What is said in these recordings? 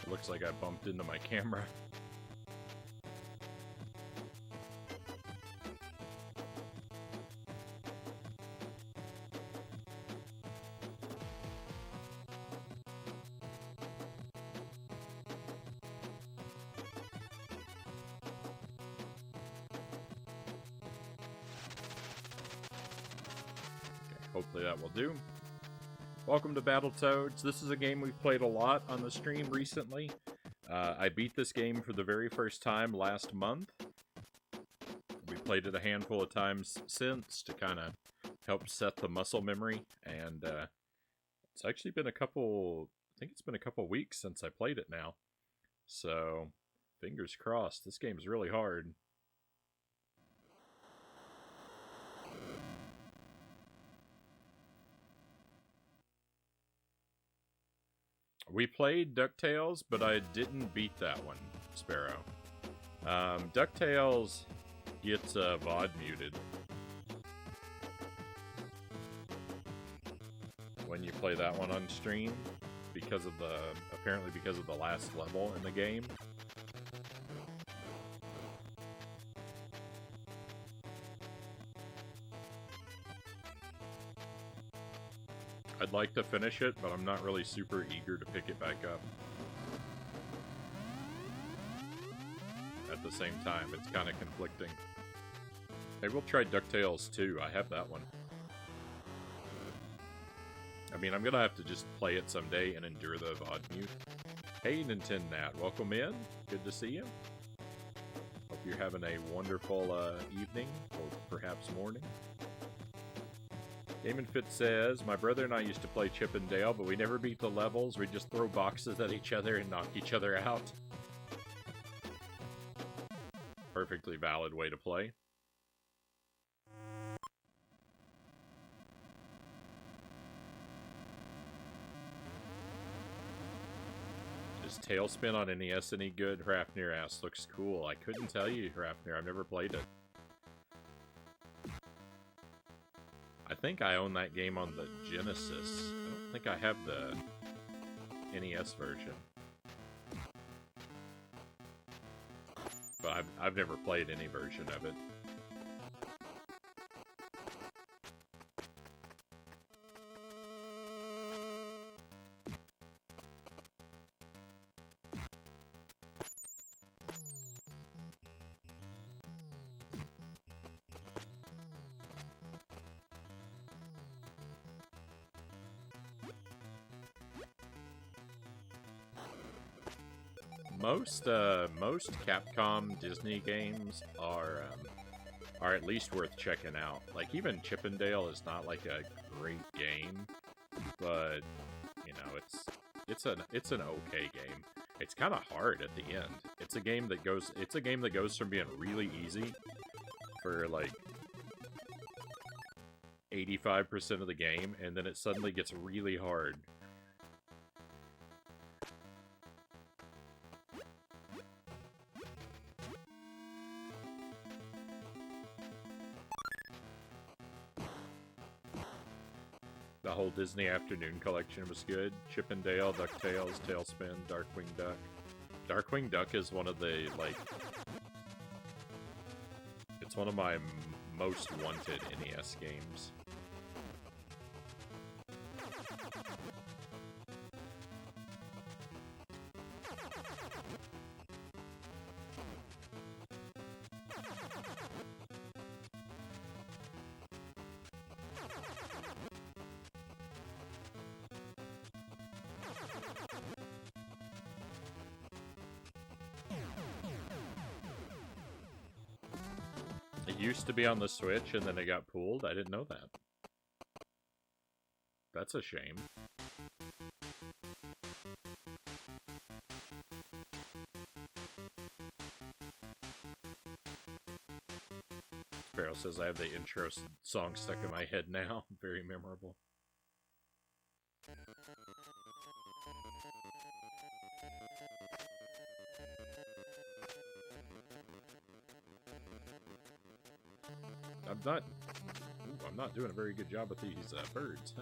It looks like I bumped into my camera. Hopefully that will do. Welcome to Battletoads. This is a game we've played a lot on the stream recently. I beat this game for the very first time last month. We played it a handful of times since to kind of help set the muscle memory, and it's actually been I think it's been a couple weeks since I played it now. So, fingers crossed. This game's really hard. We played DuckTales, but I didn't beat that one, Sparrow. DuckTales gets VOD muted when you play that one on stream apparently because of the last level in the game. I'd like to finish it, but I'm not really super eager to pick it back up. At the same time, it's kind of conflicting. Maybe we'll try DuckTales 2. I have that one. I mean, I'm gonna have to just play it someday and endure the VOD mute. Hey, Nintendo, welcome in. Good to see you. Hope you're having a wonderful evening, or perhaps morning. Damon Fitz says, my brother and I used to play Chip and Dale, but we never beat the levels. We'd just throw boxes at each other and knock each other out. Perfectly valid way to play. Is Tailspin on NES any good? Hrafnir asks, looks cool. I couldn't tell you, Hrafnir. I've never played it. I think I own that game on the Genesis. I don't think I have the NES version. But I've never played any version of it. Most Capcom Disney games are at least worth checking out. Like, even Chip and Dale is not like a great game, but you know, it's an okay game. It's kind of hard at the end. It's a game that goes from being really easy for like 85% of the game, and then it suddenly gets really hard. The whole Disney Afternoon collection was good. Chip and Dale, DuckTales, Tailspin, Darkwing Duck. Darkwing Duck is one of the, like... It's one of my most wanted NES games. It used to be on the Switch, and then it got pulled. I didn't know that. That's a shame. Sparrow says, I have the intro song stuck in my head now. Very memorable. I'm not doing a very good job with these birds.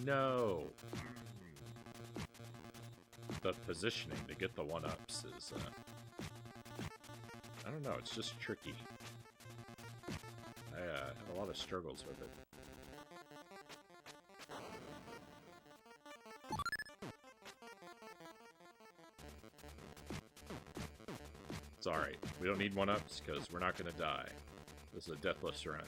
No! The positioning to get the 1-ups is, I don't know, it's just tricky. I have a lot of struggles with it. It's alright. We don't need 1-ups because we're not going to die. This is a deathless run.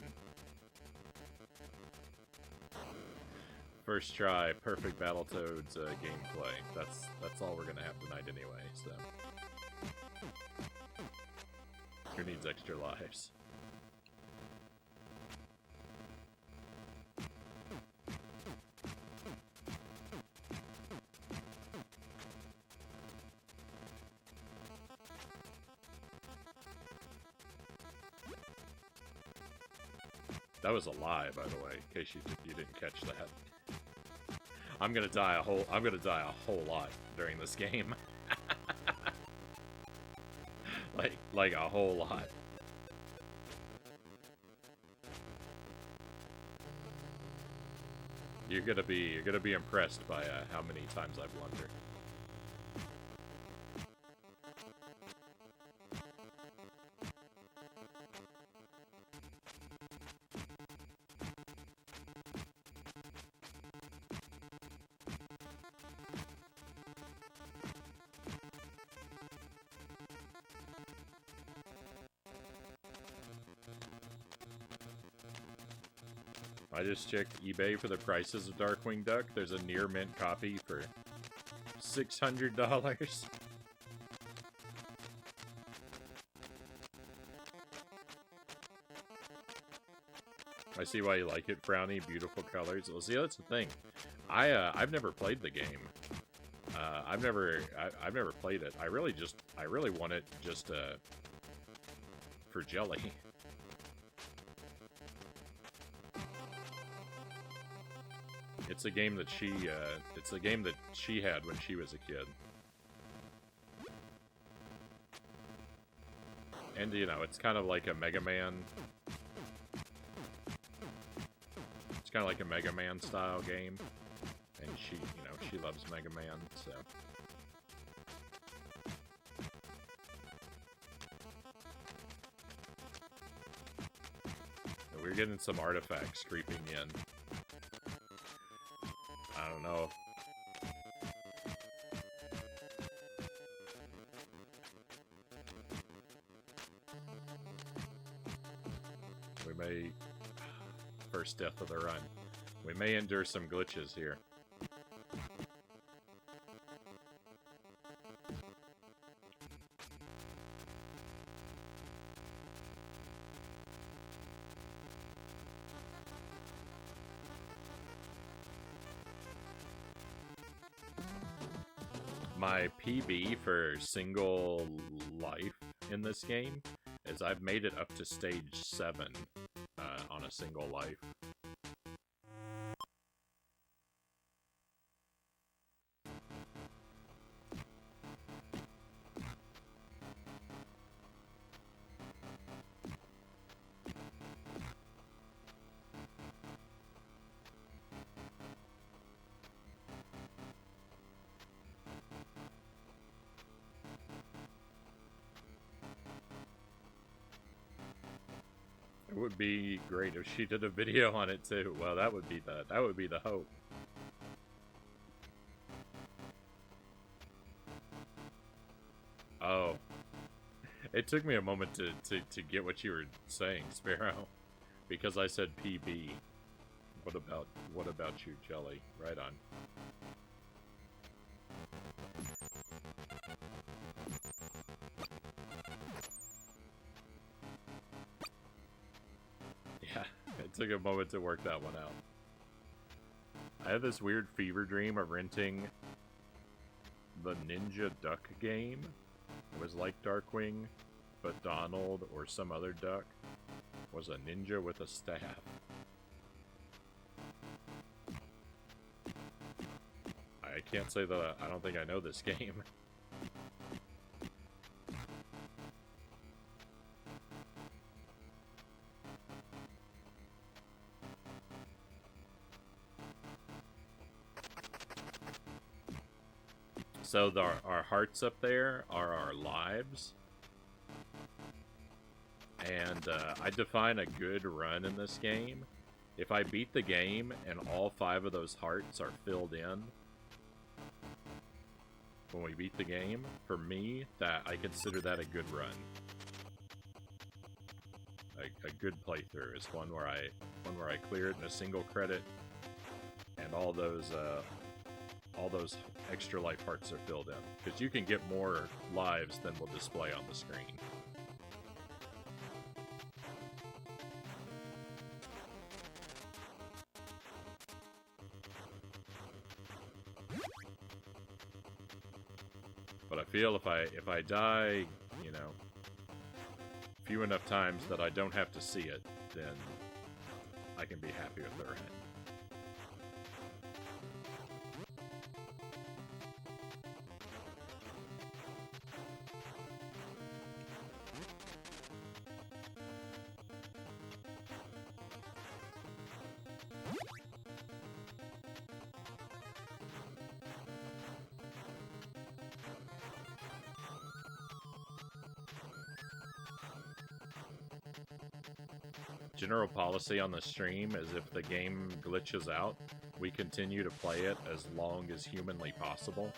First try, perfect Battletoads gameplay. That's all we're gonna have tonight anyway, so. Who needs extra lives? That was a lie, by the way, in case you didn't catch that. I'm gonna die a whole lot during this game. like a whole lot. You're gonna be impressed by how many times I've blundered. I just checked eBay for the prices of Darkwing Duck. There's a near mint copy for $600. I see why you like it, Frownie. Beautiful colors. Well, see, that's the thing. I've never played the game. I've never played it. I really want it just for jelly. It's a game that she had when she was a kid. And you know, it's kind of like a Mega Man. It's kind of like a Mega Man style game. And she loves Mega Man, so. We're getting some artifacts creeping in. I don't know. We may... First death of the run. We may endure some glitches here. My PB for single life in this game is I've made it up to stage 7 on a single life. It would be great if she did a video on it too. Well, that would be the hope. Oh. It took me a moment to get what you were saying, Sparrow. Because I said PB. What about you, Jelly? Right on. Yeah, it took a moment to work that one out. I had this weird fever dream of renting the Ninja Duck game. It was like Darkwing, but Donald or some other duck was a ninja with a staff. I can't say that I don't think I know this game. So our hearts up there are our lives. And I define a good run in this game. If I beat the game and all 5 of those hearts are filled in when we beat the game, for me, that I consider that a good run. A good playthrough is one where I clear it in a single credit, and all those extra life hearts are filled in. Because you can get more lives than will display on the screen. But I feel if I die, you know, few enough times that I don't have to see it, then I can be happy with the run. General policy on the stream is if the game glitches out, we continue to play it as long as humanly possible,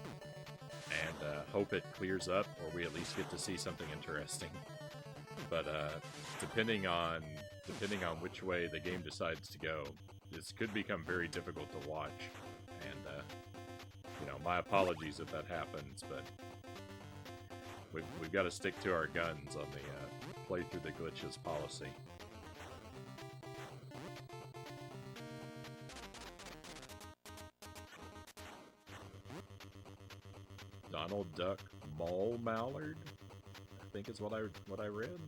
and hope it clears up, or we at least get to see something interesting. But depending on which way the game decides to go, this could become very difficult to watch. And you know, my apologies if that happens, but we've got to stick to our guns on the play through the glitches policy. Donald Duck Mole Mallard, I think is what I read.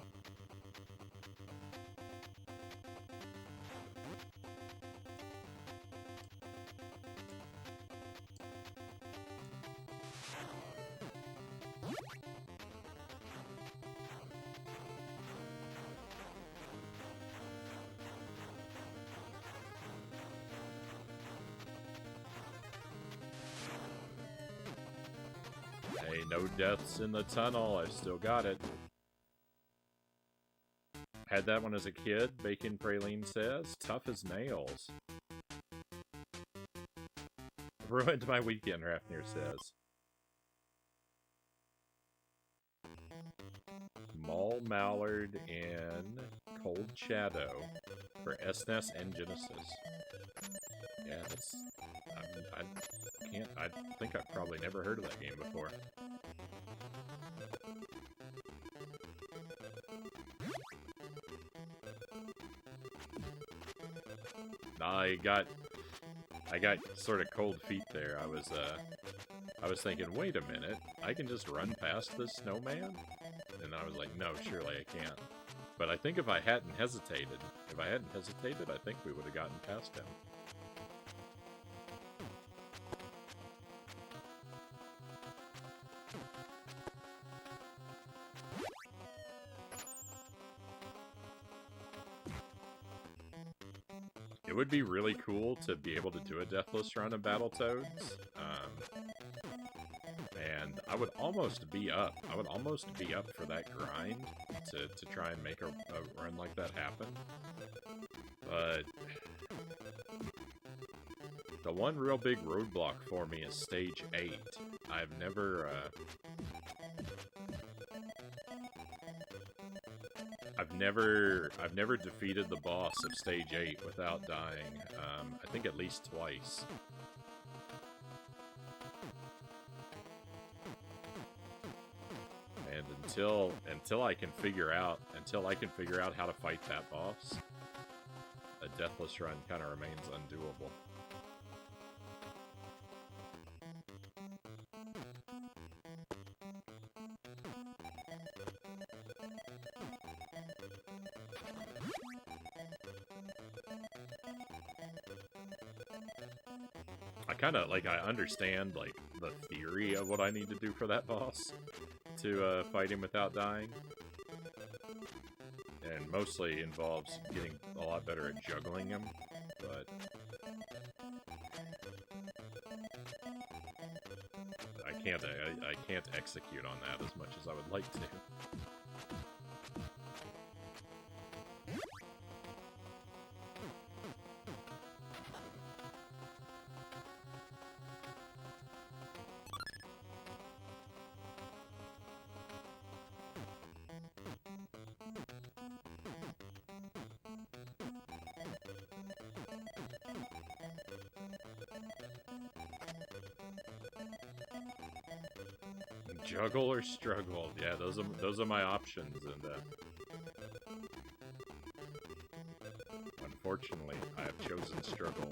Hey, no deaths in the tunnel. I've still got it. Had that one as a kid, Bacon Praline says. Tough as nails. Ruined my weekend, Rafnir says. Mall Mallard in Cold Shadow for SNES and Genesis. Yeah, that's... I think I've probably never heard of that game before. I got sort of cold feet there. I was thinking, wait a minute, I can just run past this snowman? And I was like, no, surely I can't. But I think if I hadn't hesitated, I think we would have gotten past him. It would be really cool to be able to do a deathless run of Battletoads, and I would almost be up. For that grind to try and make a run like that happen. But the one real big roadblock for me is stage 8. I've never defeated the boss of stage 8 without dying. I think at least twice. And until I can figure out how to fight that boss, a deathless run kind of remains undoable. I understand, like, the theory of what I need to do for that boss to fight him without dying. And mostly involves getting a lot better at juggling them, but I can't execute on that as much as I would like to. Juggle or struggle? Yeah, those are my options, and unfortunately, I have chosen struggle.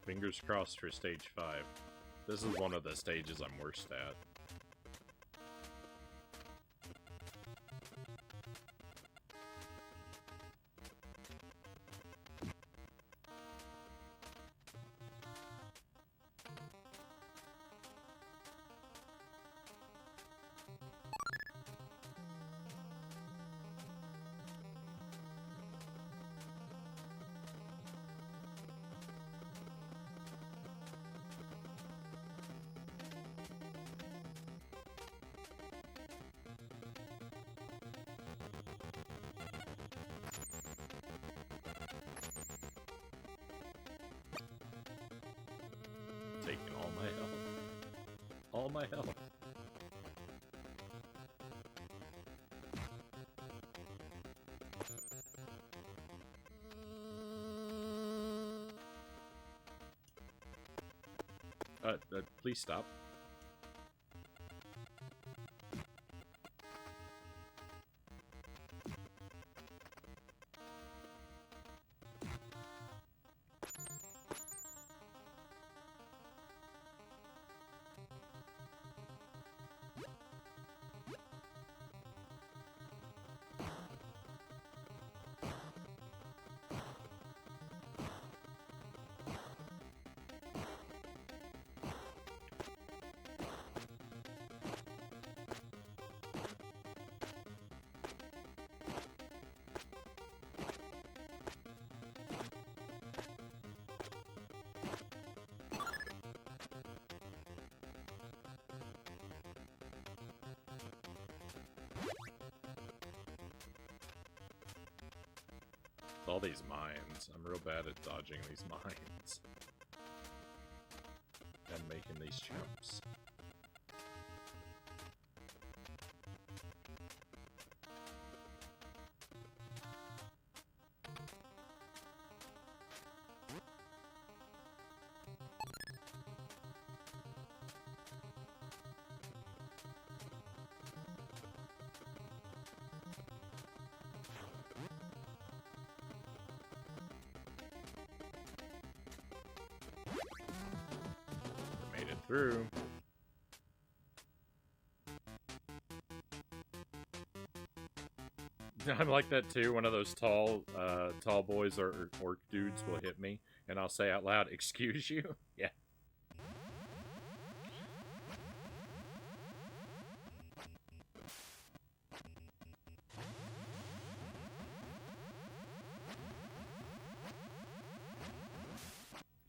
Fingers crossed for stage 5. This is one of the stages I'm worst at. Taking all my health. All my health. Please stop. All these mines. I'm real bad at dodging these mines. And making these jumps. Through. I'm like that too. One of those tall boys or dudes will hit me, and I'll say out loud, "Excuse you?" Yeah.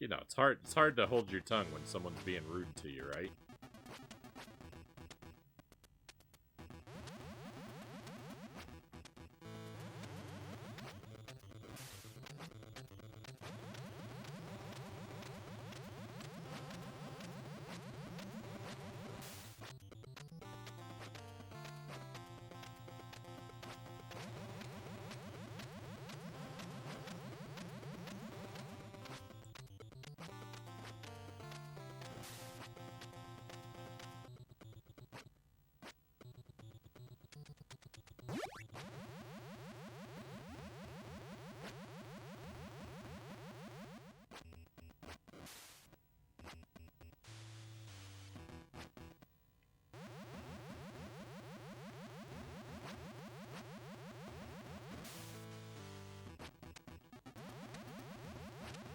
You know, it's hard to hold your tongue when someone's being rude to you, right?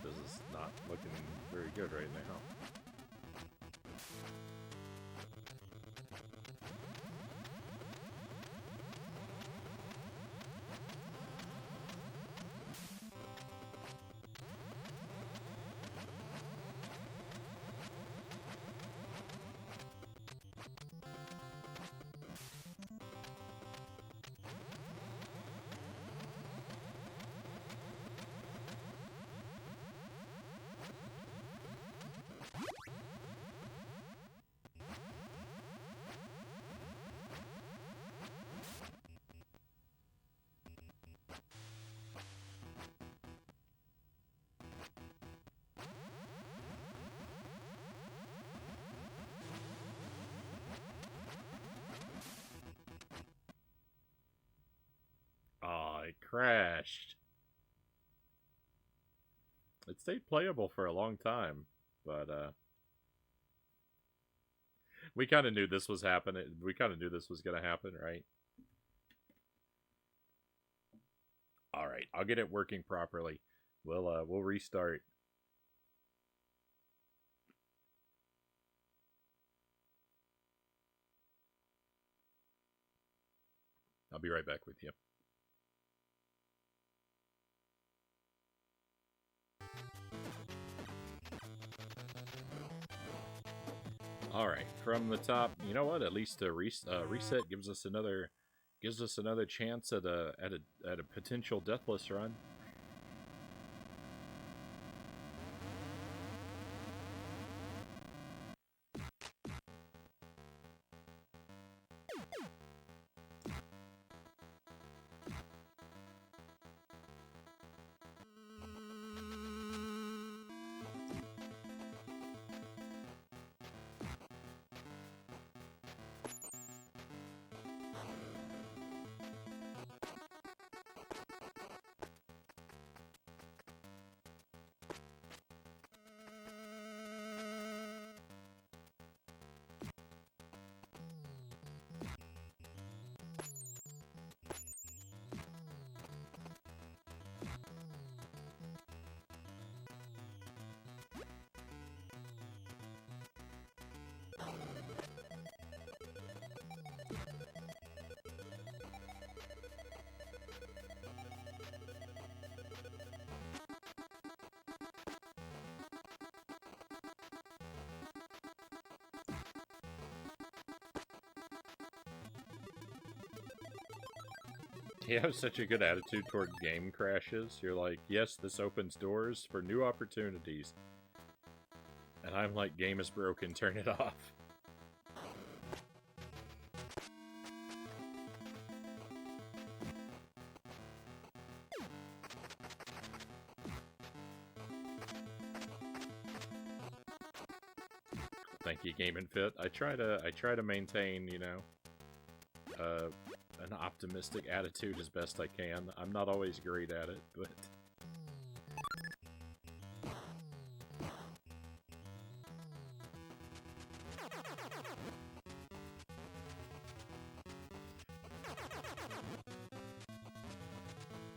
This is not looking very good right now. Oh, it crashed. It stayed playable for a long time, but we kind of knew this was happening. We kind of knew this was going to happen, right? All right, I'll get it working properly. We'll restart. I'll be right back with you. All right, from the top. You know what? At least a reset gives us another chance at a potential deathless run. You have such a good attitude toward game crashes. You're like, yes, this opens doors for new opportunities. And I'm like, game is broken, turn it off. Thank you, Game and Fit. I try to maintain, you know, an optimistic attitude as best I can. I'm not always great at it, but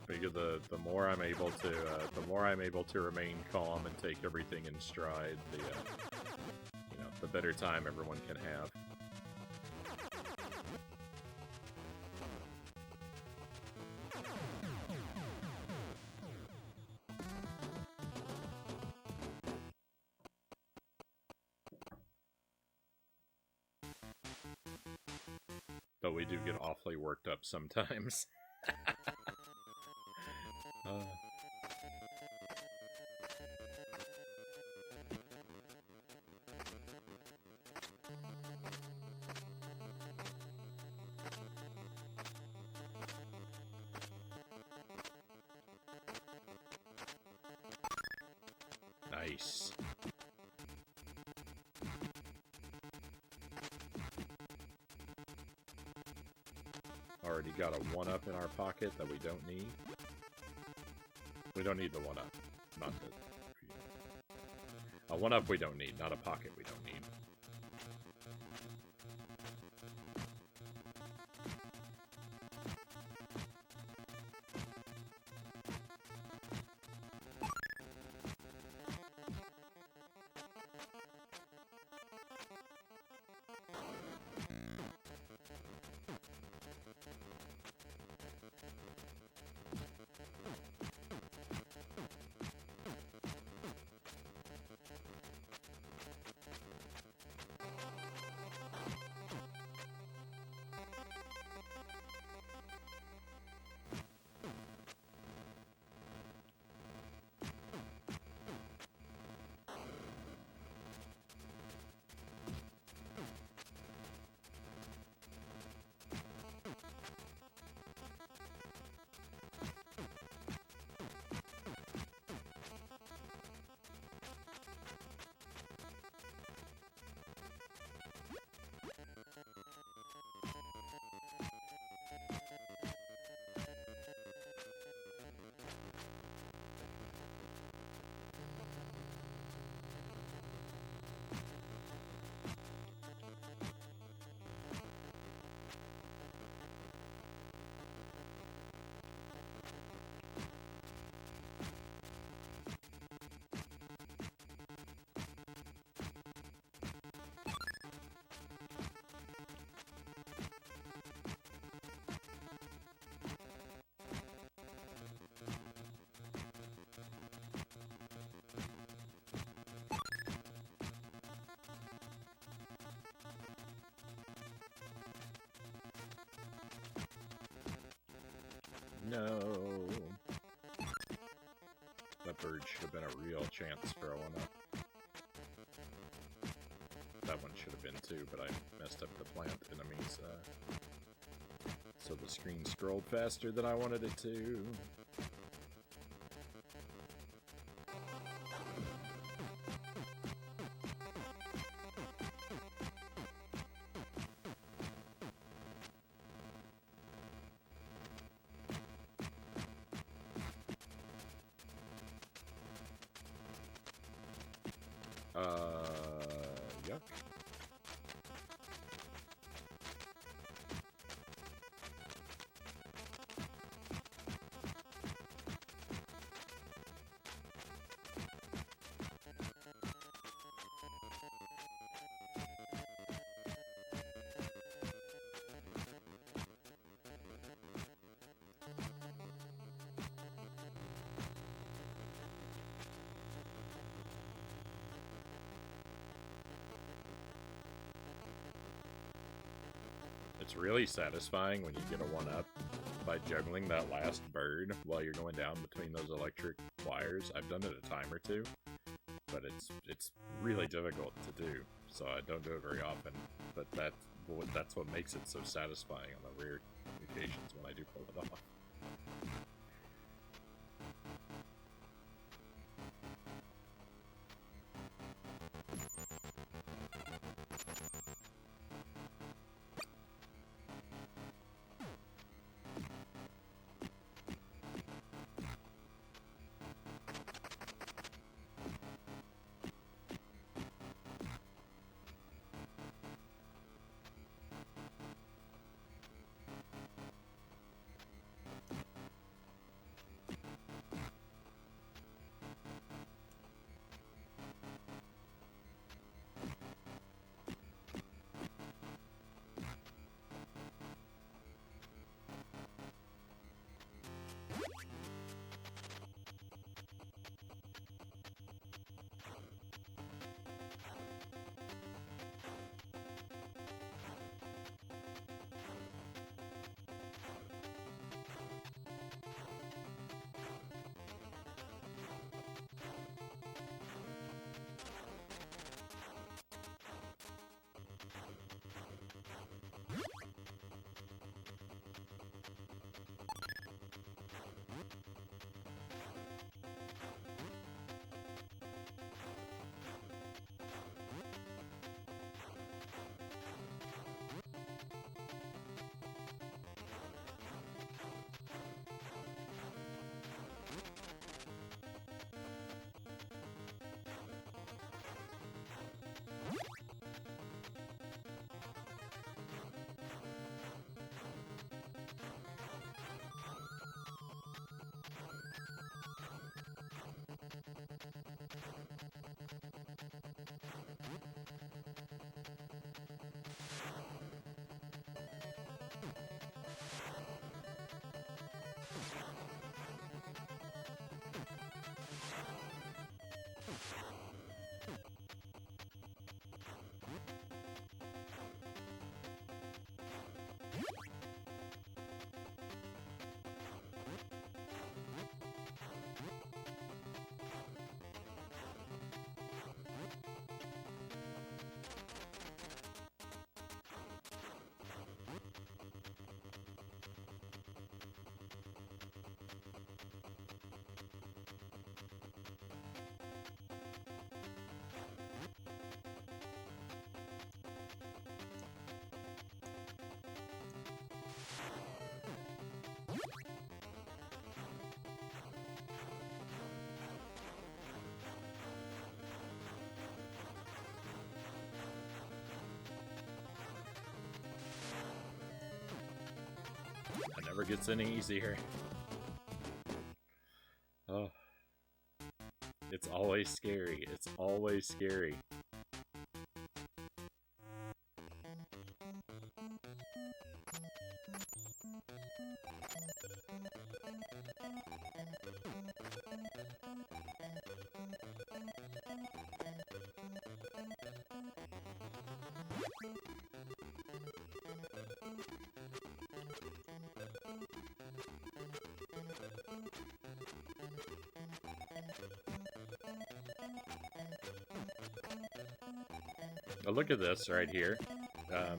figure the more I'm able to remain calm and take everything in stride, the you know, the better time everyone can have. But we do get awfully worked up sometimes. Nice. Already got a 1-up in our pocket that we don't need. We don't need the 1-up. Not the... A 1-up we don't need, not a pocket we don't need. No. That bird should have been a real chance for a 1-up. That one should have been too, but I messed up the plant enemies. So the screen scrolled faster than I wanted it to. Yuck. It's really satisfying when you get a 1-up by juggling that last bird while you're going down between those electric wires. I've done it a time or two, but it's really difficult to do, so I don't do it very often. But that's what makes it so satisfying on the rare occasions when I do pull it off. never gets any easier. Oh. It's always scary. It's always scary. Oh, look at this right here.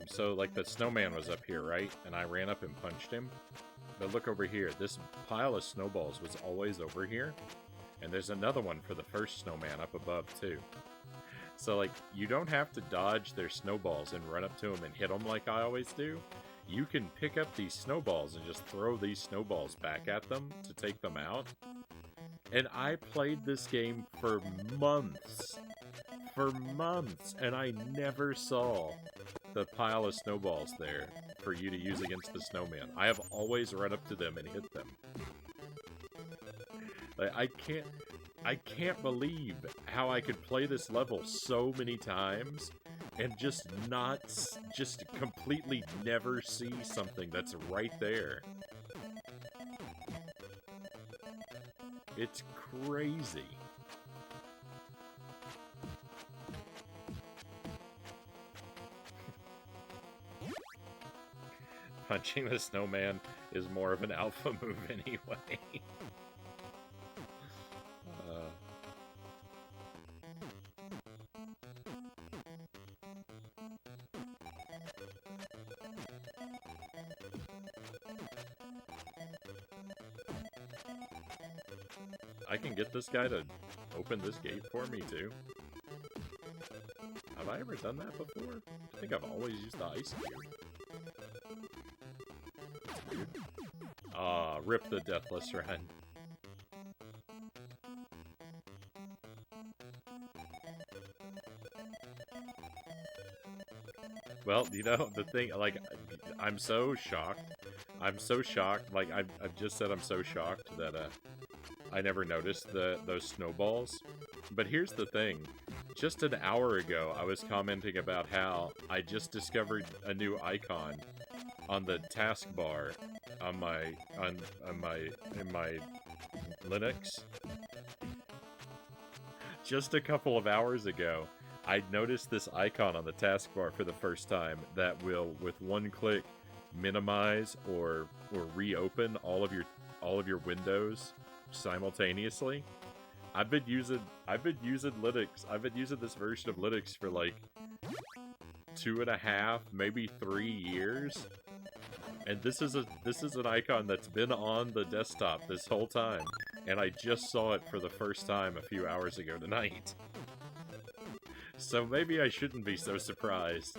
So, like, the snowman was up here, right? And I ran up and punched him. But look over here. This pile of snowballs was always over here. And there's another one for the first snowman up above, too. So, like, you don't have to dodge their snowballs and run up to them and hit them like I always do. You can pick up these snowballs and just throw these snowballs back at them to take them out. And I played this game for months. And I never saw the pile of snowballs there for you to use against the snowman. I have always run up to them and hit them. Like, I can't believe how I could play this level so many times and just completely never see something that's right there. It's crazy. Punching the snowman is more of an alpha move anyway. I can get this guy to open this gate for me, too. Have I ever done that before? I think I've always used the ice cube. That's weird. Ah, rip the Deathless Run. Well, you know, the thing, like, I'm so shocked. Like, I've just said I'm so shocked that, I never noticed those snowballs. But here's the thing. Just an hour ago, I was commenting about how I just discovered a new icon on the taskbar on my Linux. Just a couple of hours ago, I noticed this icon on the taskbar for the first time that will, with one click, minimize or reopen all of your windows simultaneously. I've been using Linux. I've been using this version of Linux for like 2.5, maybe 3 years. And this is an icon that's been on the desktop this whole time. And I just saw it for the first time a few hours ago tonight. So maybe I shouldn't be so surprised.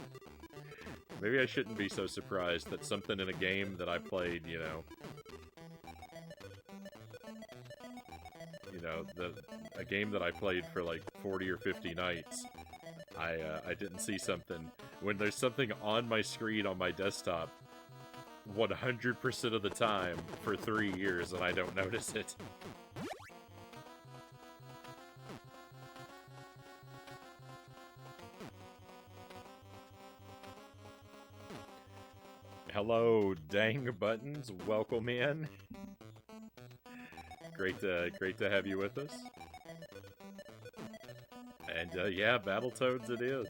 Maybe I shouldn't be so surprised that something in a game that I played, you know, a game that I played for like 40 or 50 nights, I didn't see something. When there's something on my screen on my desktop 100% of the time for 3 years and I don't notice it. Hello, dang buttons. Welcome in. Great to have you with us. And yeah, Battletoads it is.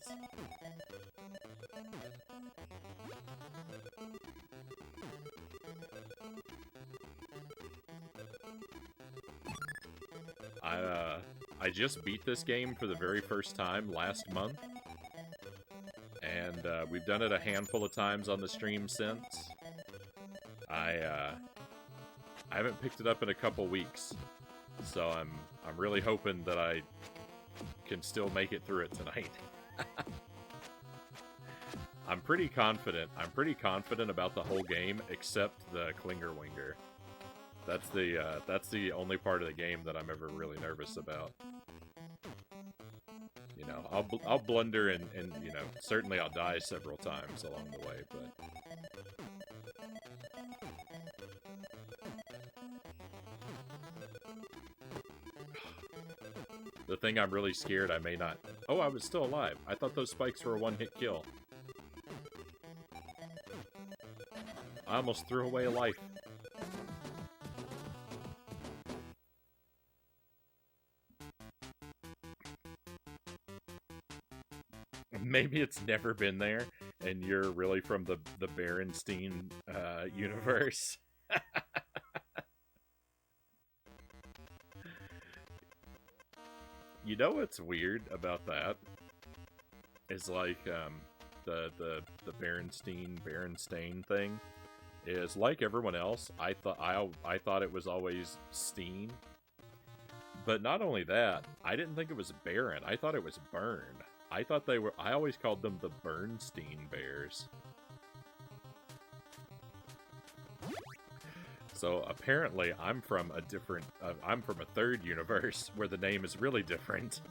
I just beat this game for the very first time last month. And we've done it a handful of times on the stream since. I haven't picked it up in a couple weeks, so I'm really hoping that I can still make it through it tonight. I'm pretty confident. I'm pretty confident about the whole game, except the Klinger Winger. That's the only part of the game that I'm ever really nervous about. You know, I'll blunder and you know, certainly I'll die several times along the way, but The thing I'm really scared I may not... Oh, I was still alive. I thought those spikes were a one-hit kill. I almost threw away a life. Maybe it's never been there, and you're really from the Berenstein universe. You know what's weird about that? Is like the Berenstain thing is like everyone else. I thought it was always Steen, but not only that, I didn't think it was Baron. I thought it was Bern. I thought they were. I always called them the Bernstein Bears. So apparently, I'm from a different. I'm from a third universe where the name is really different.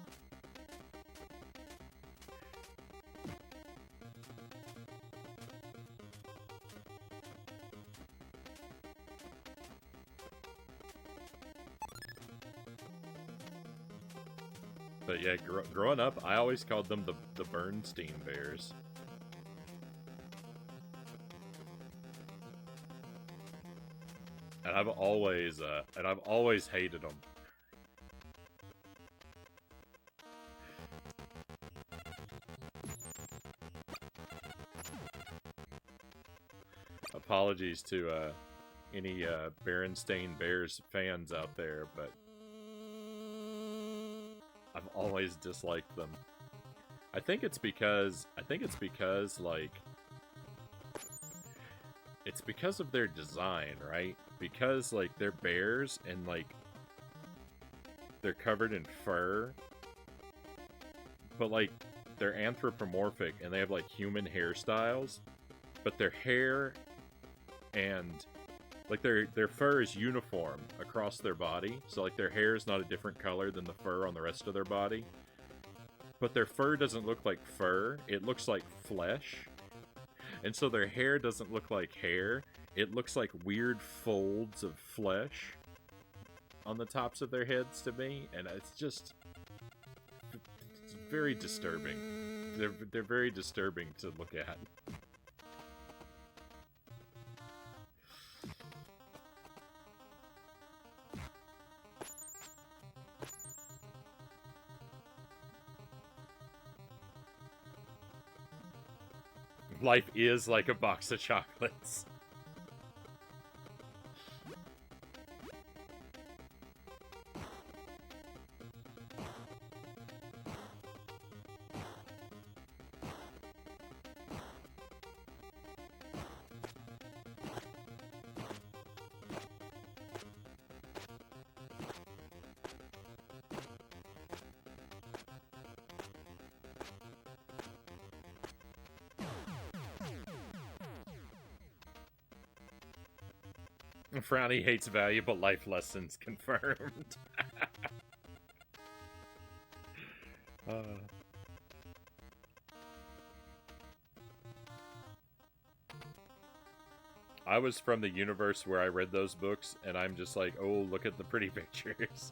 But yeah, growing up, I always called them the Bernstein Bears. And I've always hated them. Apologies to any Berenstain Bears fans out there, but I've always disliked them. I think it's because like it's because of their design, right? Because like they're bears and like they're covered in fur, but like they're anthropomorphic and they have like human hairstyles, but their hair and like their fur is uniform across their body, so like their hair is not a different color than the fur on the rest of their body. But their fur doesn't look like fur, it looks like flesh. And so their hair doesn't look like hair, it looks like weird folds of flesh on the tops of their heads to me, and it's very disturbing. They're very disturbing to look at. Life is like a box of chocolates. Frownie hates valuable life lessons, confirmed. I was from the universe where I read those books, and I'm just like, oh, look at the pretty pictures.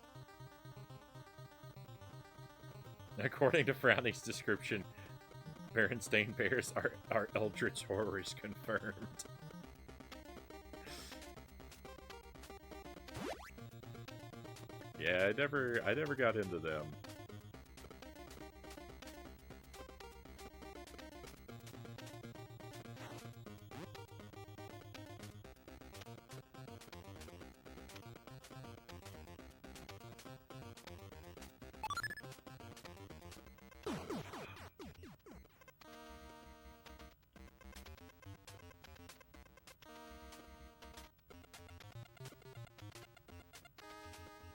According to Frownie's description, Berenstain Bears are eldritch horrors, confirmed. Yeah, I never got into them.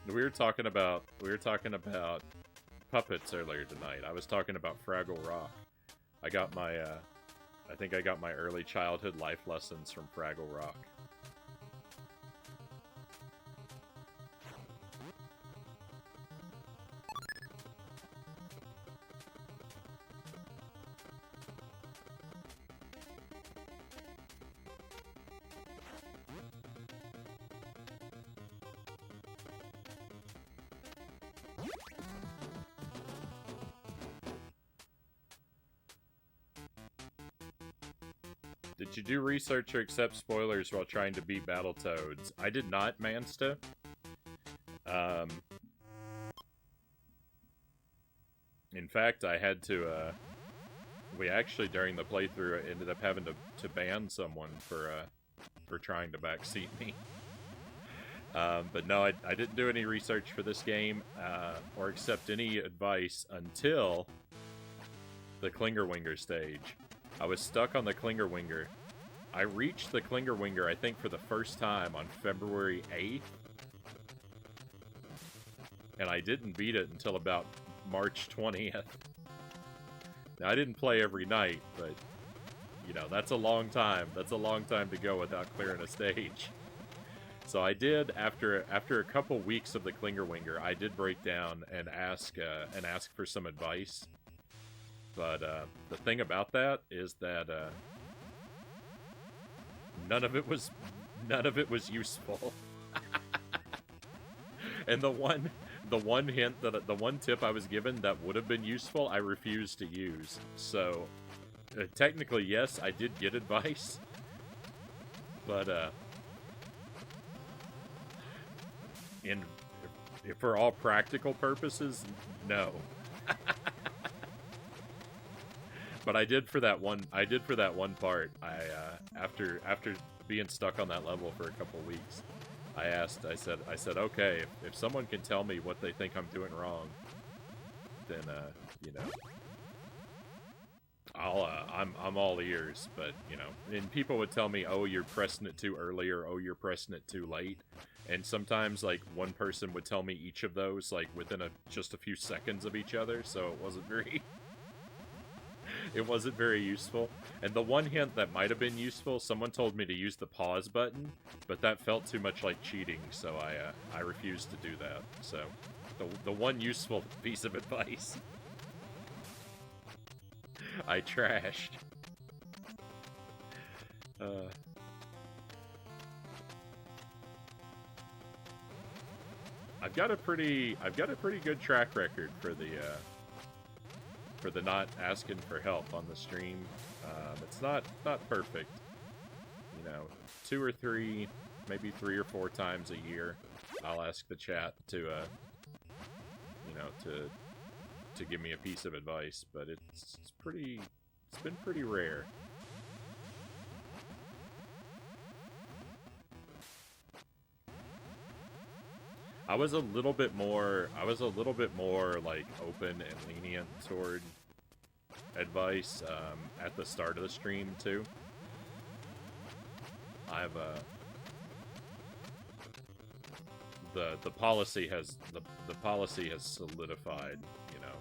We were talking about puppets earlier tonight. I was talking about Fraggle Rock. I got my I think I got my early childhood life lessons from Fraggle Rock. Did you do research or accept spoilers while trying to beat Battletoads? I did not, Mansta. In fact, I had to, we actually, during the playthrough, ended up having to ban someone for trying to backseat me. But no, I didn't do any research for this game, or accept any advice until the Klingerwinger stage. I was stuck on the Klingerwinger. I reached the Klingerwinger, I think, for the first time on February 8th. And I didn't beat it until about March 20th. Now, I didn't play every night, but, you know, that's a long time. That's a long time to go without clearing a stage. So I did, after a couple weeks of the Klingerwinger, I did break down and ask for some advice. But the thing about that is that none of it was useful. And the one tip I was given that would have been useful, I refused to use. So technically, yes, I did get advice, but for all practical purposes, no. But I did for that one part. After being stuck on that level for a couple weeks, I said, okay, if someone can tell me what they think I'm doing wrong, then you know, I'm all ears. But you know, and people would tell me, oh, you're pressing it too early, or oh, you're pressing it too late. And sometimes, like, one person would tell me each of those, like, within just a few seconds of each other, so it wasn't very useful. And the one hint that might have been useful, someone told me to use the pause button, but that felt too much like cheating, so I refused to do that. So, the one useful piece of advice, I trashed. I've got a pretty good track record for the not asking for help on the stream. It's not perfect. You know, 2 or 3, maybe 3 or 4 times a year, I'll ask the chat to you know, to give me a piece of advice, but it's been pretty rare. I was a little bit more like open and lenient toward advice at the start of the stream too. I've the policy has solidified, you know,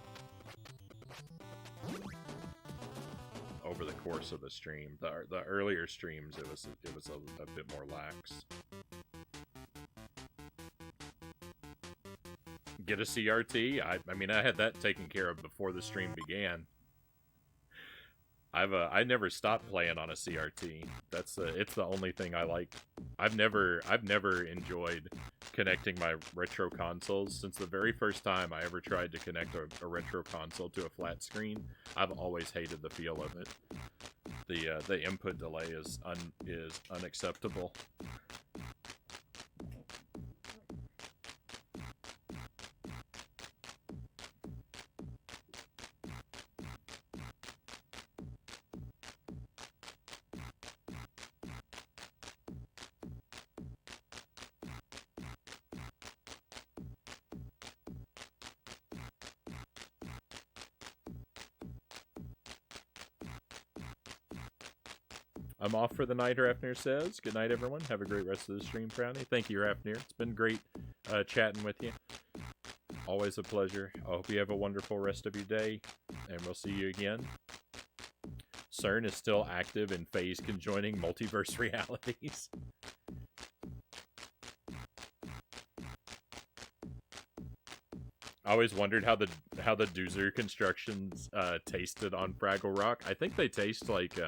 over the course of the stream. The earlier streams, it was a bit more lax. Get a CRT? I mean, I had that taken care of before the stream began. I never stopped playing on a CRT. It's the only thing I like. I've never enjoyed connecting my retro consoles. Since the very first time I ever tried to connect a retro console to a flat screen, I've always hated the feel of it. The input delay is unacceptable. I'm off for the night, Rafnir says. Good night, everyone. Have a great rest of the stream, Frownie. Thank you, Rafnir. It's been great chatting with you. Always a pleasure. I hope you have a wonderful rest of your day, and we'll see you again. CERN is still active in phase conjoining multiverse realities. I always wondered how the Doozer constructions tasted on Fraggle Rock. I think they taste like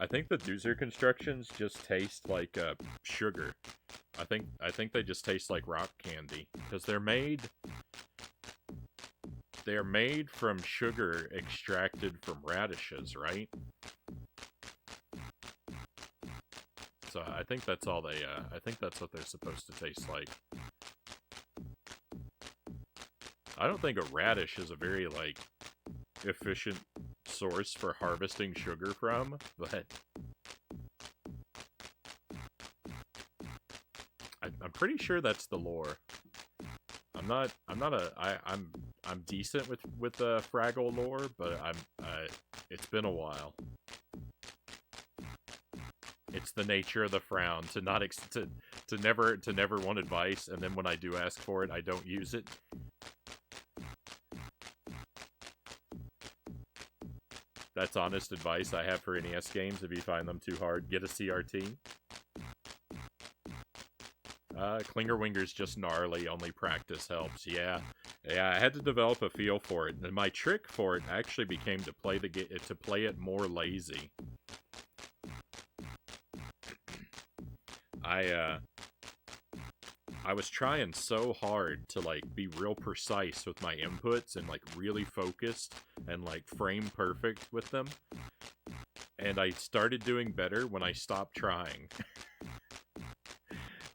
I think the Doozer constructions just taste like sugar. I think they just taste like rock candy because they're made from sugar extracted from radishes, right? So I think that's all they, I think that's what they're supposed to taste like. I don't think a radish is a very, like, efficient source for harvesting sugar from, but I'm pretty sure that's the lore. I'm decent with the Fraggle lore, but it's been a while. It's the nature of the frown to not to never want advice, and then when I do ask for it, I don't use it. That's honest advice I have for NES games. If you find them too hard, get a CRT. Klinger Winger's just gnarly, only practice helps. Yeah, I had to develop a feel for it, and my trick for it actually became to play it more lazy. I was trying so hard to, like, be real precise with my inputs and, like, really focused and, like, frame perfect with them. And I started doing better when I stopped trying.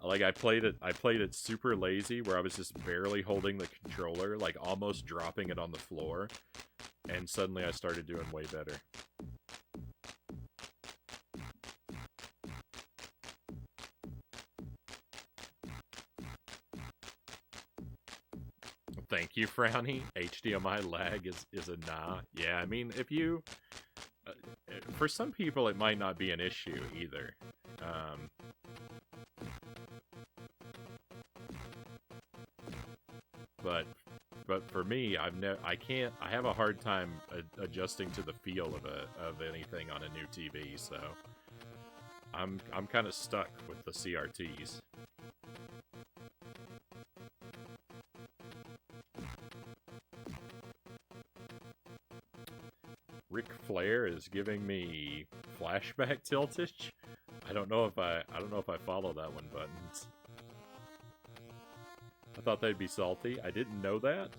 Like, I played it super lazy, where I was just barely holding the controller, like, almost dropping it on the floor. And suddenly I started doing way better. Thank you, Frownie. HDMI lag is a nah. Yeah, I mean, if you... for some people, it might not be an issue, either. But for me, I have a hard time adjusting to the feel of anything on a new TV, so... I'm kind of stuck with the CRTs. Ric Flair is giving me flashback tiltage. I don't know if I follow that one, Buttons. I thought they'd be salty. I didn't know that.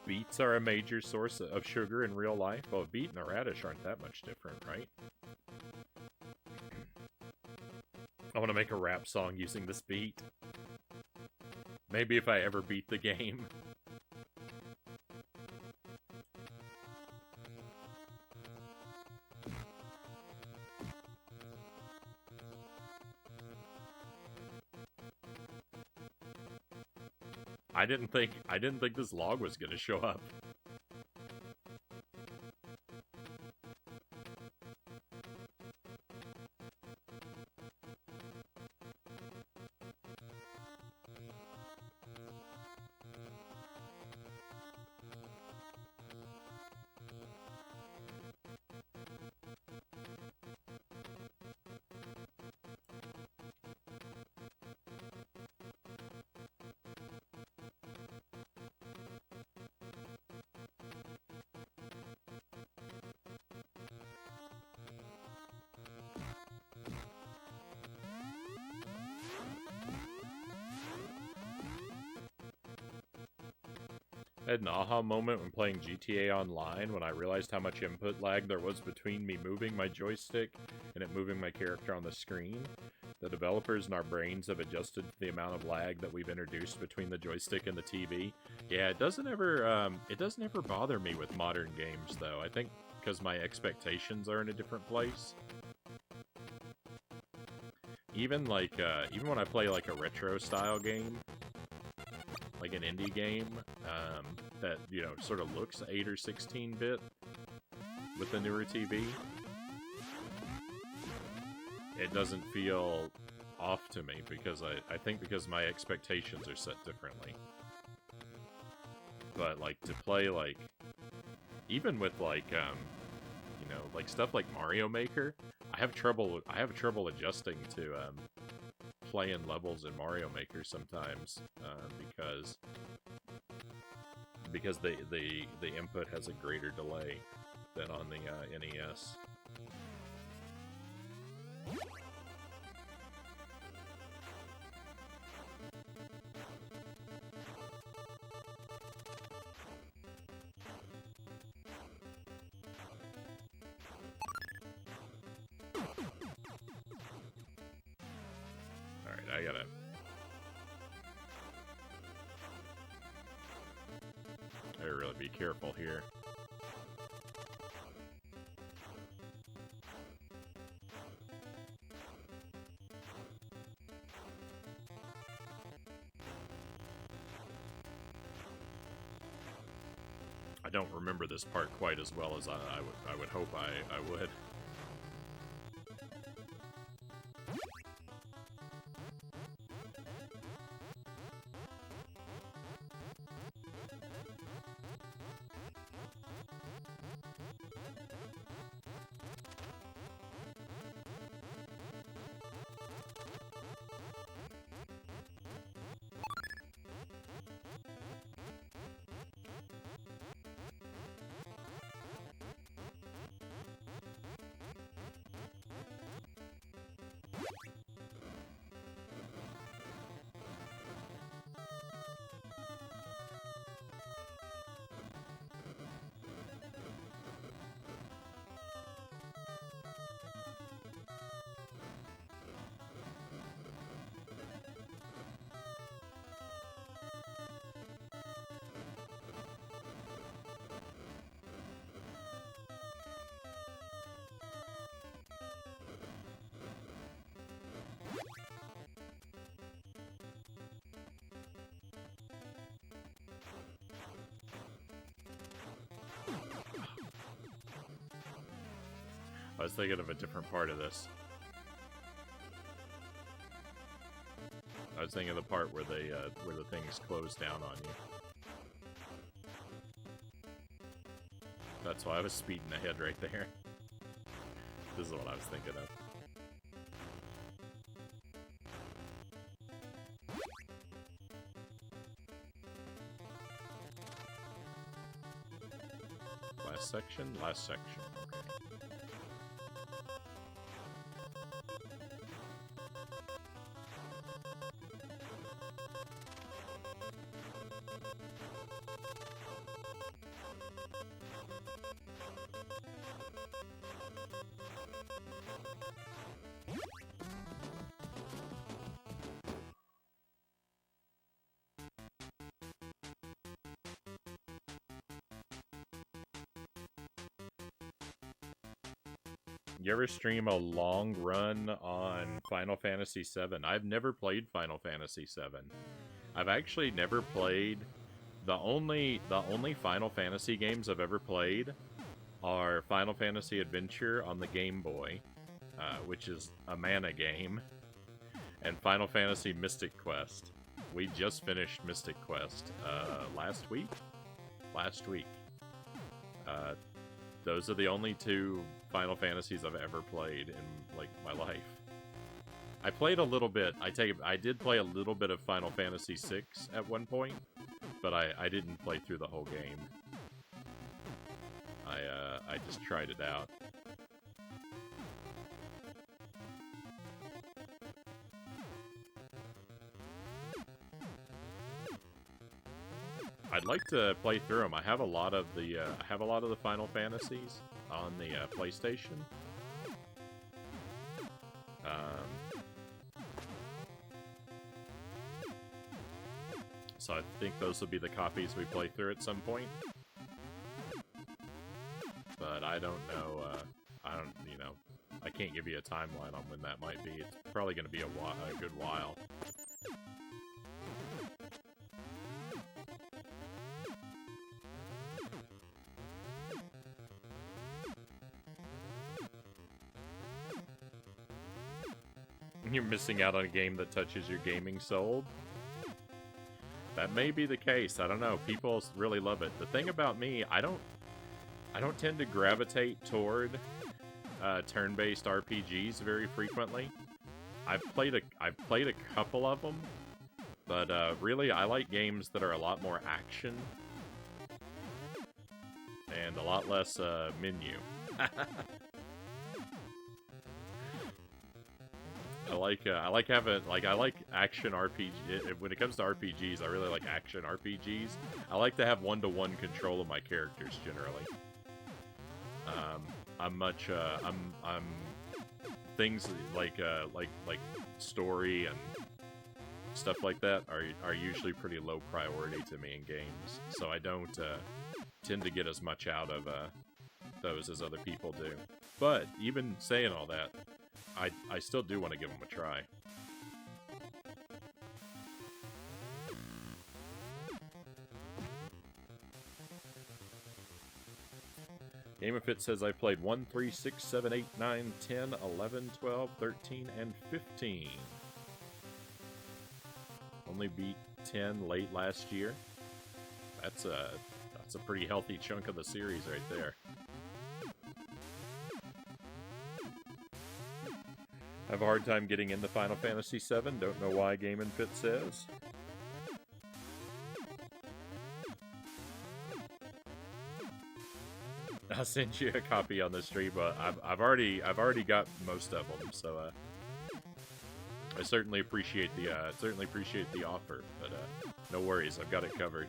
Beets are a major source of sugar in real life. Well, a beet and a radish aren't that much different, right? I want to make a rap song using this beet. Maybe if I ever beat the game. I didn't think this log was gonna show up. I had an aha moment when playing GTA Online when I realized how much input lag there was between me moving my joystick and it moving my character on the screen. The developers and our brains have adjusted to the amount of lag that we've introduced between the joystick and the TV. Yeah, it doesn't ever bother me with modern games, though. I think because my expectations are in a different place. Even when I play like a retro style game, like an indie game, that, you know, sort of looks 8 or 16-bit with the newer TV, it doesn't feel off to me, because I think because my expectations are set differently. But, like, to play, like, even with, like, you know, like, stuff like Mario Maker, I have trouble adjusting to, playing levels in Mario Maker sometimes, because the input has a greater delay than on the NES. I gotta really be careful here. I don't remember this part quite as well as I would hope I would. I was thinking of a different part of this. I was thinking of the part where they where the things close down on you. That's why I was speeding ahead right there. This is what I was thinking of. Last section? Last section. Okay. You ever stream a long run on Final Fantasy VII? I've never played Final Fantasy VII. I've actually never played... The only Final Fantasy games I've ever played are Final Fantasy Adventure on the Game Boy, which is a mana game, and Final Fantasy Mystic Quest. We just finished Mystic Quest last week? Last week. Those are the only two Final Fantasies I've ever played in, like, my life. I played a little bit. I did play a little bit of Final Fantasy VI at one point, but I didn't play through the whole game. I just tried it out. I'd like to play through them. I have a lot of the Final Fantasies on the PlayStation. So I think those will be the copies we play through at some point. But I don't know. I can't give you a timeline on when that might be. It's probably going to be a good while. You're missing out on a game that touches your gaming soul. That may be the case. I don't know. People really love it. The thing about me, I don't tend to gravitate toward turn-based RPGs very frequently. I've played a couple of them, but really I like games that are a lot more action and a lot less menu. I like action RPG. When it comes to RPGs, I really like action RPGs. I like to have one-to-one control of my characters generally. I'm things like story and stuff like that are usually pretty low priority to me in games, so I don't tend to get as much out of those as other people do. But even saying all that, I still do want to give them a try. Game of Fit says I played 1, 3, 6, 7, 8, 9, 10, 11, 12, 13, and 15. Only beat 10 late last year. That's a pretty healthy chunk of the series right there. I have a hard time getting into Final Fantasy VII. Don't know why, Game and Fit says. I'll send you a copy on the stream, but I've already got most of them, so I certainly appreciate the offer, but no worries, I've got it covered.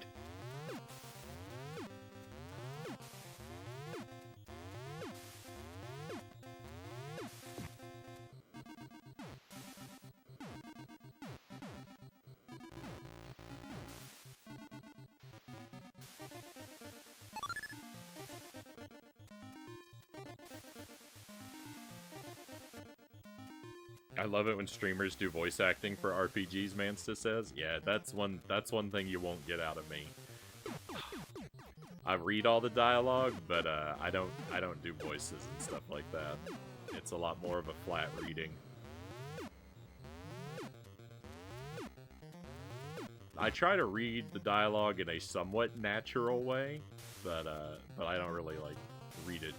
I love it when streamers do voice acting for RPGs, Mansta says. Yeah, that's one thing you won't get out of me. I read all the dialogue, but I don't do voices and stuff like that. It's a lot more of a flat reading. I try to read the dialogue in a somewhat natural way, but I don't really like read it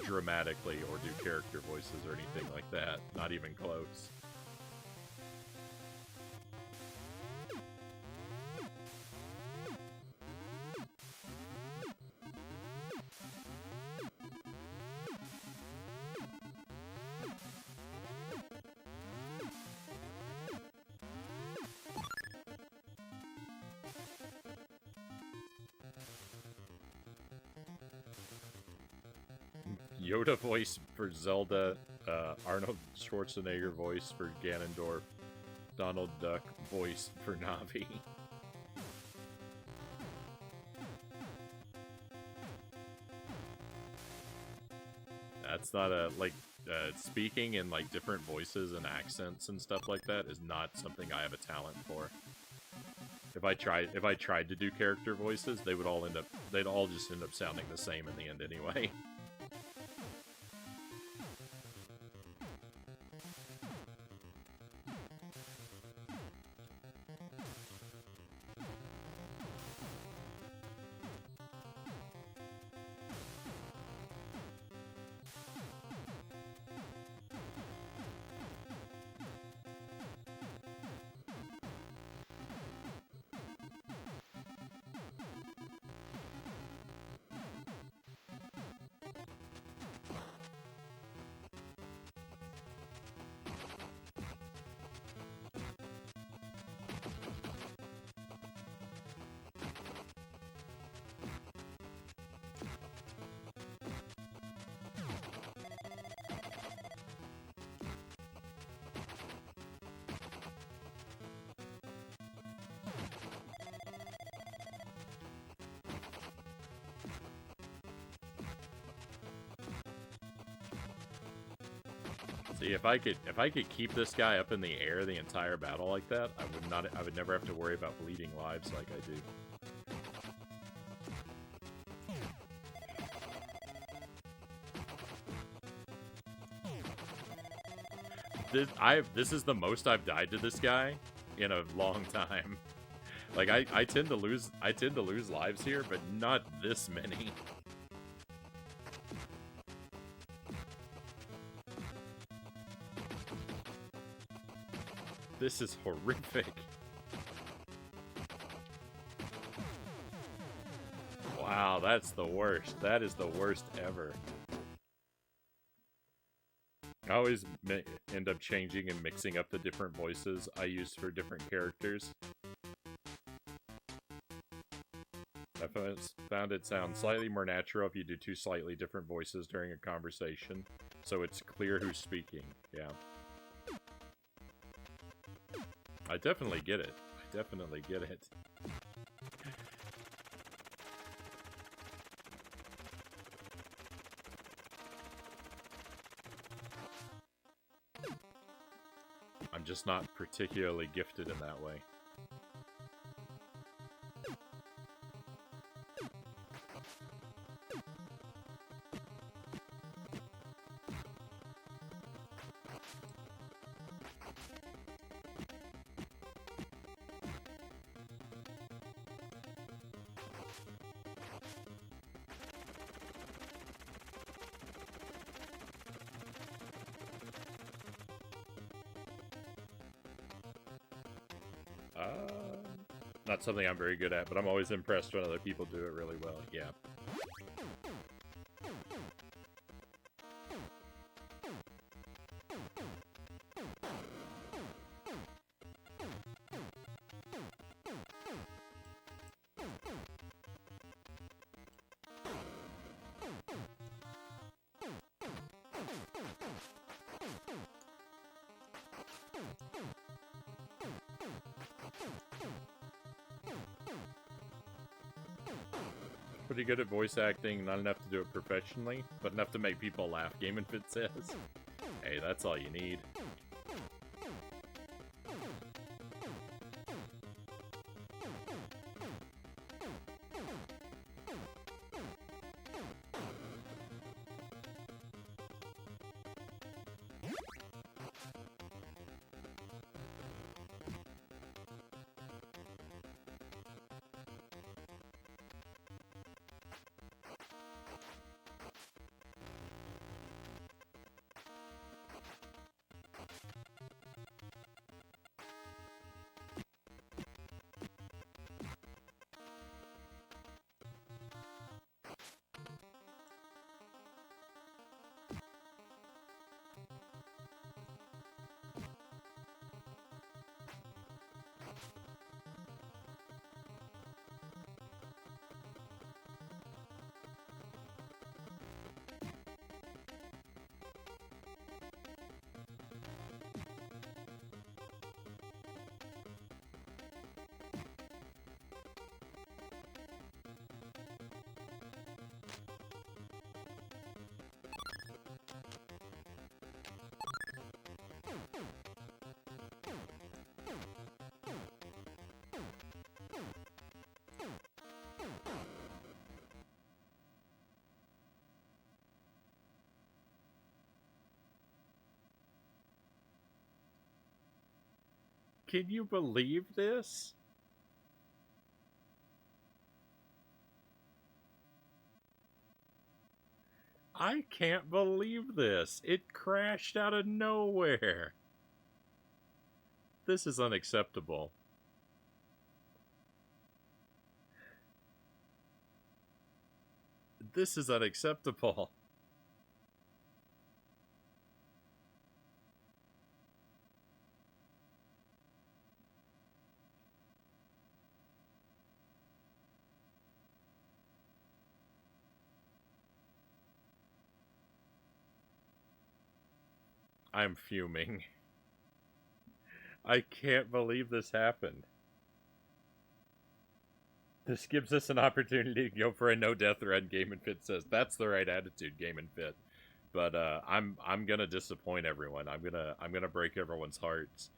dramatically or do character voices or anything like that. Not even close. Yoda voice for Zelda, Arnold Schwarzenegger voice for Ganondorf, Donald Duck voice for Navi. That's not a, like, speaking in, like, different voices and accents and stuff like that is not something I have a talent for. If I tried to do character voices, they'd all just end up sounding the same in the end anyway. See, if I could keep this guy up in the air the entire battle like that, I would never have to worry about bleeding lives like I do. This is the most I've died to this guy in a long time. Like I tend to lose lives here, but not this many. This is horrific. Wow, that's the worst. That is the worst ever. I always end up changing and mixing up the different voices I use for different characters. I found it sounds slightly more natural if you do two slightly different voices during a conversation, so it's clear who's speaking. Yeah. definitely get it. I definitely get it. I'm just not particularly gifted in that way. Not something I'm very good at, but I'm always impressed when other people do it really well. Yeah. Pretty good at voice acting, not enough to do it professionally, but enough to make people laugh, Game & Fit says. Hey, that's all you need. Can you believe this? I can't believe this. It crashed out of nowhere. This is unacceptable. This is unacceptable. I'm fuming. I can't believe this happened. This gives us an opportunity to go for a no-death run, Game & Fit says. That's the right attitude, Game & Fit. But I'm gonna disappoint everyone. I'm gonna break everyone's hearts.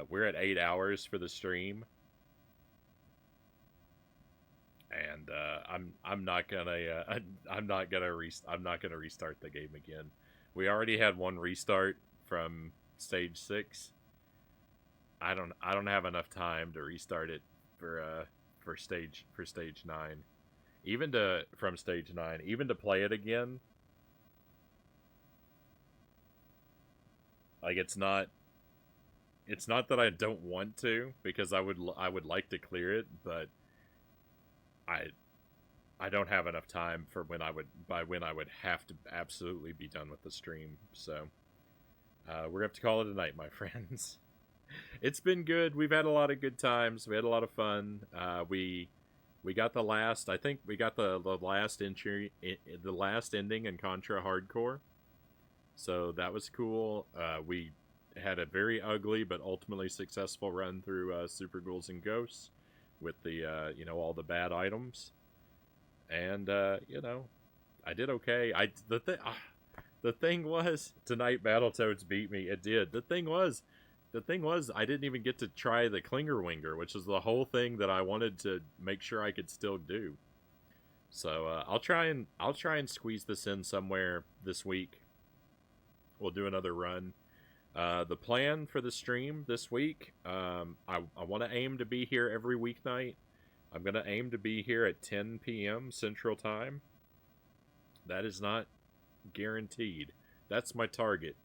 We're at 8 hours for the stream, and I'm not gonna restart the game again. We already had one restart from stage 6. I don't have enough time to restart it for stage 9. From stage 9, even to play it again. Like it's not that I don't want to, because I would like to clear it, but I don't have enough time for when I would have to absolutely be done with the stream. So we're gonna have to call it a night, my friends. It's been good. We've had a lot of good times. We had a lot of fun. We got the last. I think we got the last entry, the last ending in Contra Hardcore. So that was cool. We had a very ugly but ultimately successful run through Super Ghouls and Ghosts with the all the bad items, and I did okay. The thing was, tonight Battletoads beat me. It did. The thing was, I didn't even get to try the Klinger Winger, which is the whole thing that I wanted to make sure I could still do. So I'll try and squeeze this in somewhere this week. We'll do another run. The plan for the stream this week, I want to aim to be here every weeknight. I'm going to aim to be here at 10 p.m. Central Time. That is not guaranteed. That's my target,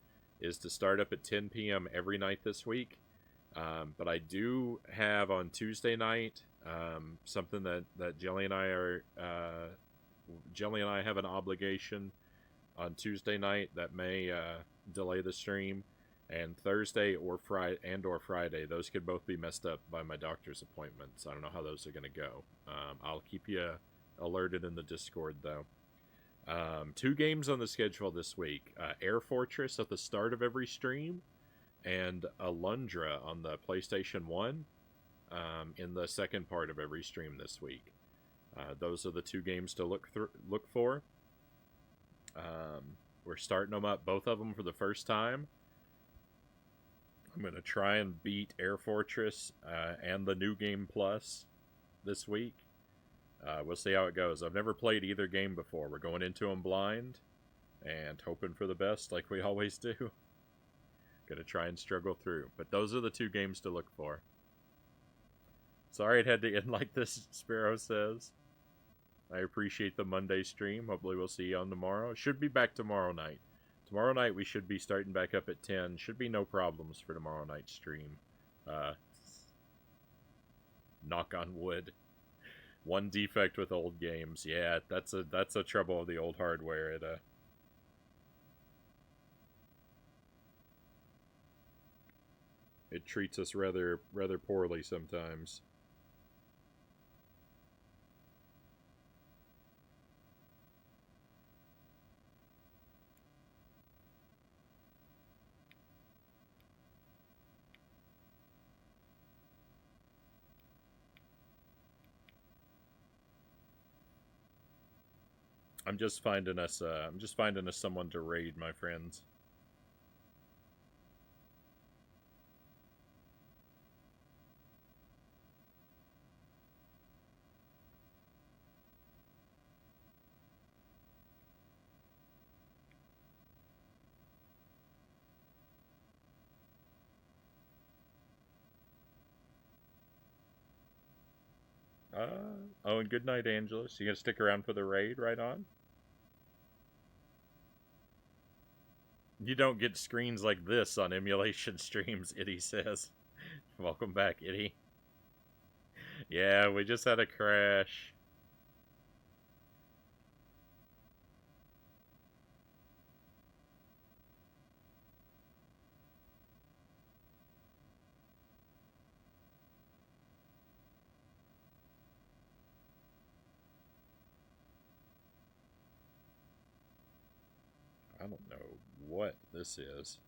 is to start up at 10 p.m. every night this week. But I do have on Tuesday night something that Jelly and I have an obligation on Tuesday night that may delay the stream. And Thursday or Friday, those could both be messed up by my doctor's appointments. I don't know how those are going to go. I'll keep you alerted in the Discord, though. 2 games on the schedule this week. Air Fortress at the start of every stream, and Alundra on the PlayStation 1 in the second part of every stream this week. Those are the 2 games to look for. We're starting them up, both of them, for the first time. I'm going to try and beat Air Fortress and the New Game Plus this week. We'll see how it goes. I've never played either game before. We're going into them blind and hoping for the best like we always do. Going to try and struggle through. But those are the 2 games to look for. Sorry it had to end like this, Sparrow says. I appreciate the Monday stream. Hopefully we'll see you on tomorrow. Should be back tomorrow night. Tomorrow night we should be starting back up at 10. Should be no problems for tomorrow night's stream. Knock on wood. One defect with old games. Yeah, that's a trouble of the old hardware. It treats us rather poorly sometimes. I'm just finding us someone to raid, my friends. Oh, and good night, Angelus. You gonna stick around for the raid? Right on. You don't get screens like this on emulation streams, Itty says. Welcome back, Itty. Yeah, we just had a crash. I don't know what this is.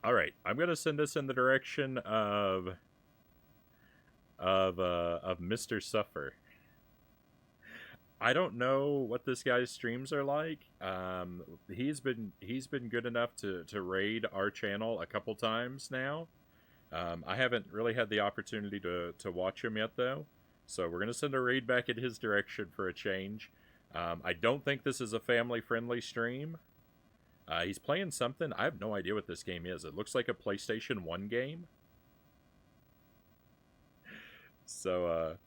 All right, I'm gonna send us in the direction of Mr. Suffer. I don't know what this guy's streams are like. He's been good enough to raid our channel a couple times now. I haven't really had the opportunity to watch him yet, though. So we're gonna send a raid back in his direction for a change. I don't think this is a family-friendly stream. He's playing something. I have no idea what this game is. It looks like a PlayStation 1 game. So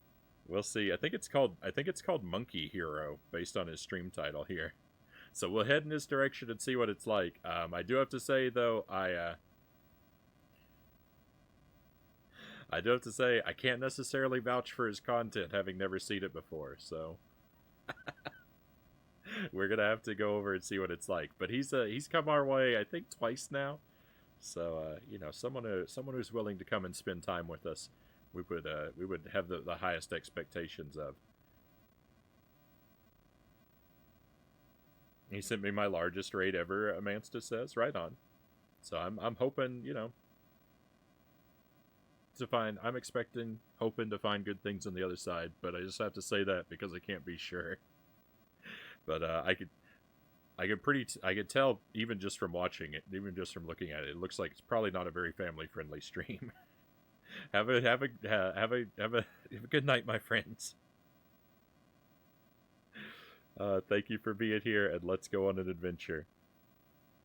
we'll see. I think it's called Monkey Hero, based on his stream title here. So we'll head in this direction and see what it's like. I do have to say though, I do have to say I can't necessarily vouch for his content, having never seen it before. So we're gonna have to go over and see what it's like. But he's come our way, I think, twice now. So you know, someone who's willing to come and spend time with us, we would have the highest expectations of. He sent me my largest raid ever, Amansta says. Right on. So I'm hoping, you know, I'm expecting, hoping to find good things on the other side, but I just have to say that because I can't be sure. But I could tell even just from watching it, even just from looking at it, it looks like it's probably not a very family friendly stream. have a good night, my friends. Thank you for being here, and let's go on an adventure.